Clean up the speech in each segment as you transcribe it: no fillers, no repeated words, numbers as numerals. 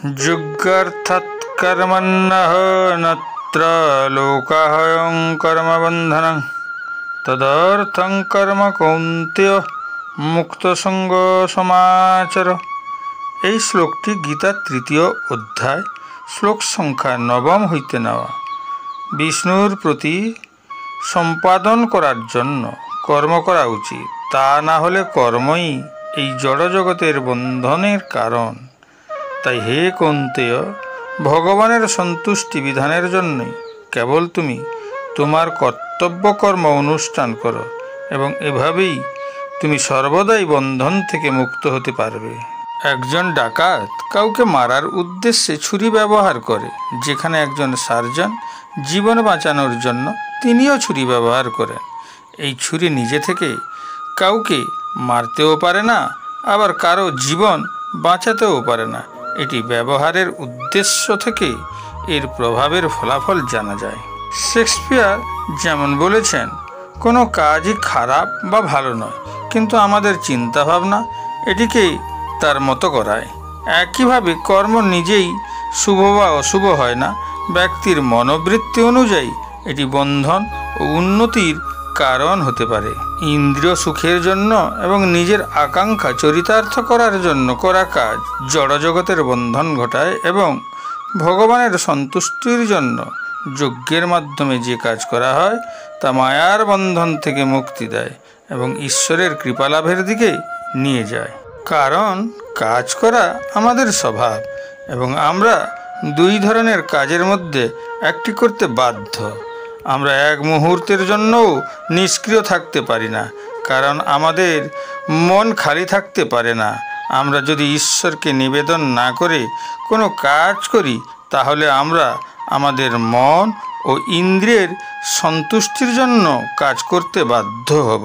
যজ্ঞার্থাৎ কর্মণ্যঃ নত্র লোকাহয়ং কর্মবন্ধনং তদর্থং কর্ম কৌন্তেয় মুক্তসঙ্গ সমাচর। এই শ্লোকটি গীতার ৩য় অধ্যায় শ্লোক সংখ্যা ৯ হইতে নেওয়া। বিষ্ণুর প্রতি সম্পাদন করার জন্য কর্ম করা উচিত, তা না হলে কর্মই এই জড়জগতের বন্ধনের কারণ। তাই হে কৌন্তেয়, ভগবানের সন্তুষ্টি বিধানের জন্যই কেবল তুমি তোমার কর্তব্য কর্ম অনুষ্ঠান করো এবং এভাবেই তুমি সর্বদাই বন্ধন থেকে মুক্ত হতে পারবে। একজন ডাকাত কাউকে মারার উদ্দেশ্যে ছুরি ব্যবহার করে, যেখানে একজন সার্জন জীবন বাঁচানোর জন্য তিনিও ছুরি ব্যবহার করেন। এই ছুরি নিজে থেকে কাউকে মারতেও পারে না, আবার কারো জীবন বাঁচাতেও পারে না। এটি ব্যবহারের উদ্দেশ্য থেকে এর প্রভাবের ফলাফল জানা যায়। শেক্সপিয়ার যেমন বলেছেন, কোনো কাজই খারাপ বা ভালো নয়, কিন্তু আমাদের চিন্তাভাবনা এটিকে তার মতো করায়। একইভাবে কর্ম নিজেই শুভ বা অশুভ হয় না, ব্যক্তির মনোবৃত্তি অনুযায়ী এটি বন্ধন ও উন্নতির কারণ হতে পারে। ইন্দ্রিয় সুখের জন্য এবং নিজের আকাঙ্ক্ষা চরিতার্থ করার জন্য করা কাজ জড়জগতের বন্ধন ঘটায় এবং ভগবানের সন্তুষ্টির জন্য যজ্ঞের মাধ্যমে যে কাজ করা হয় তা মায়ার বন্ধন থেকে মুক্তি দেয় এবং ঈশ্বরের কৃপালাভের দিকে নিয়ে যায়। কারণ কাজ করা আমাদের স্বভাব এবং আমরা দুই ধরনের কাজের মধ্যে একটি করতে বাধ্য। আমরা এক মুহূর্তের জন্যও নিষ্ক্রিয় থাকতে পারি না, কারণ আমাদের মন খালি থাকতে পারে না। আমরা যদি ঈশ্বরকে নিবেদন না করে কোনো কাজ করি, তাহলে আমরা আমাদের মন ও ইন্দ্রিয়ের সন্তুষ্টির জন্য কাজ করতে বাধ্য হব।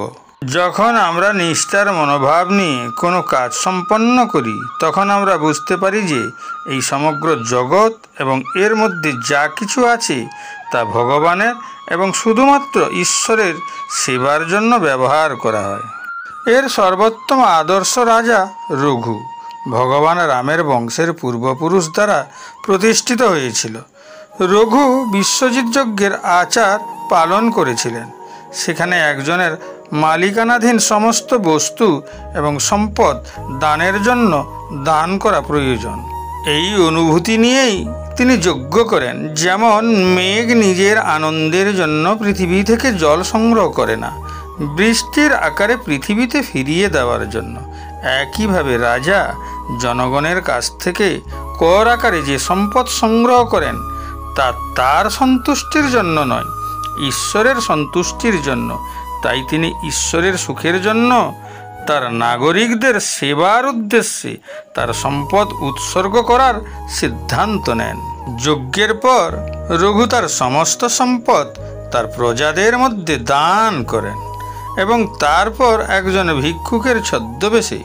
যখন আমরা নিষ্ঠার মনোভাব নিয়ে কোনো কাজ সম্পন্ন করি, তখন আমরা বুঝতে পারি যে এই সমগ্র জগৎ এবং এর মধ্যে যা কিছু আছে তা ভগবানের এবং শুধুমাত্র ঈশ্বরের সেবার জন্য ব্যবহার করা হয়। এর সর্বোত্তম আদর্শ রাজা রঘু ভগবান রামের বংশের পূর্বপুরুষ দ্বারা প্রতিষ্ঠিত হয়েছিল। রঘু বিশ্বজিৎ যজ্ঞের আচার পালন করেছিলেন। সেখানে একজনের মালিকানাধীন সমস্ত বস্তু এবং সম্পদ দানের জন্য দান করা প্রয়োজন। এই অনুভূতি নিয়েই তিনি যজ্ঞ করেন। যেমন মেঘ নিজের আনন্দের জন্য পৃথিবী থেকে জল সংগ্রহ করে না, বৃষ্টির আকারে পৃথিবীতে ফিরিয়ে দেওয়ার জন্য, একইভাবে রাজা জনগণের কাছ থেকে কর আকারে যে সম্পদ সংগ্রহ করেন তা তার সন্তুষ্টির জন্য নয়, ঈশ্বরের সন্তুষ্টির জন্য। তাই তিনি ঈশ্বরের সুখের জন্য তার নাগরিকদের সেবার উদ্দেশ্যে তার সম্পদ উৎসর্গ করার সিদ্ধান্ত নেন। যজ্ঞের পর রঘু তার সমস্ত সম্পদ তার প্রজাদের মধ্যে দান করেন এবং তারপর একজন ভিক্ষুকের ছদ্মবেশে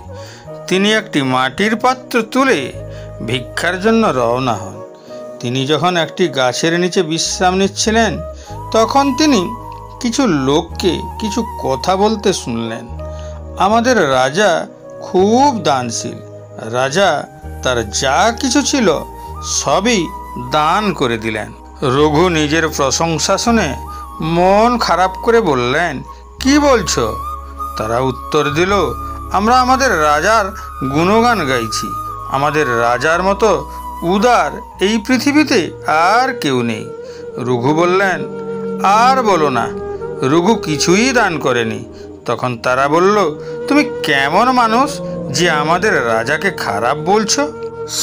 তিনি একটি মাটির পাত্র তুলে ভিক্ষার জন্য রওনা হন। তিনি যখন একটি গাছের নিচে বিশ্রাম নিচ্ছিলেন, তখন তিনি কিছু লোককে কিছু কথা বলতে শুনলেন। আমাদের রাজা খুব দানশীল। রাজা তার যা কিছু ছিল সবই দান করে দিলেন। রঘু নিজের প্রশংসা শুনে মন খারাপ করে বললেন, কি বলছো? তারা উত্তর দিল, আমরা আমাদের রাজার গুণগান গাইছি। আমাদের রাজার মতো উদার এই পৃথিবীতে আর কেউ নেই। রঘু বললেন, আর বলো না, রঘু কিছুই দান করেনি। তখন তারা বলল, তুমি কেমন মানুষ যে আমাদের রাজাকে খারাপ বলছো?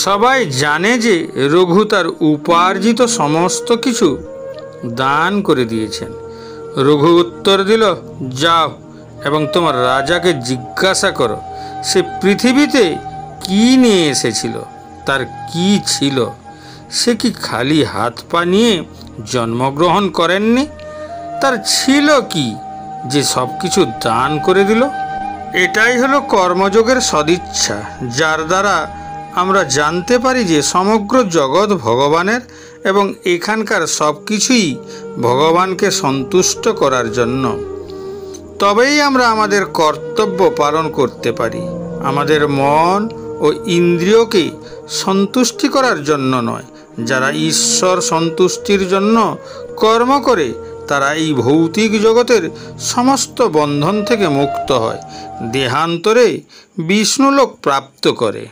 সবাই জানে যে রঘু তার উপার্জিত সমস্ত কিছু দান করে দিয়েছেন। রঘু উত্তর দিল, যাও এবং তোমার রাজাকে জিজ্ঞাসা করো সে পৃথিবীতে কি নিয়ে এসেছিল, তার কি ছিল। সে কি খালি হাত পা নিয়ে জন্মগ্রহণ করেননি? তার ছিল কি যে সব কিছু দান করে দিল? এটাই হলো কর্মযোগের সদিচ্ছা, যার দ্বারা আমরা জানতে পারি যে সমগ্র জগৎ ভগবানের এবং এখানকার সব কিছুই ভগবানকে সন্তুষ্ট করার জন্য। তবেই আমরা আমাদের কর্তব্য পালন করতে পারি। আমাদের মন ও ইন্দ্রিয়কে সন্তুষ্টি করার জন্য নয়। যারা ঈশ্বর সন্তুষ্টির জন্য কর্ম করে তারা এই ভৌতিক জগতের সমস্ত বন্ধন থেকে মুক্ত হয়, দেহান্তরে বিষ্ণুলোক প্রাপ্ত করে।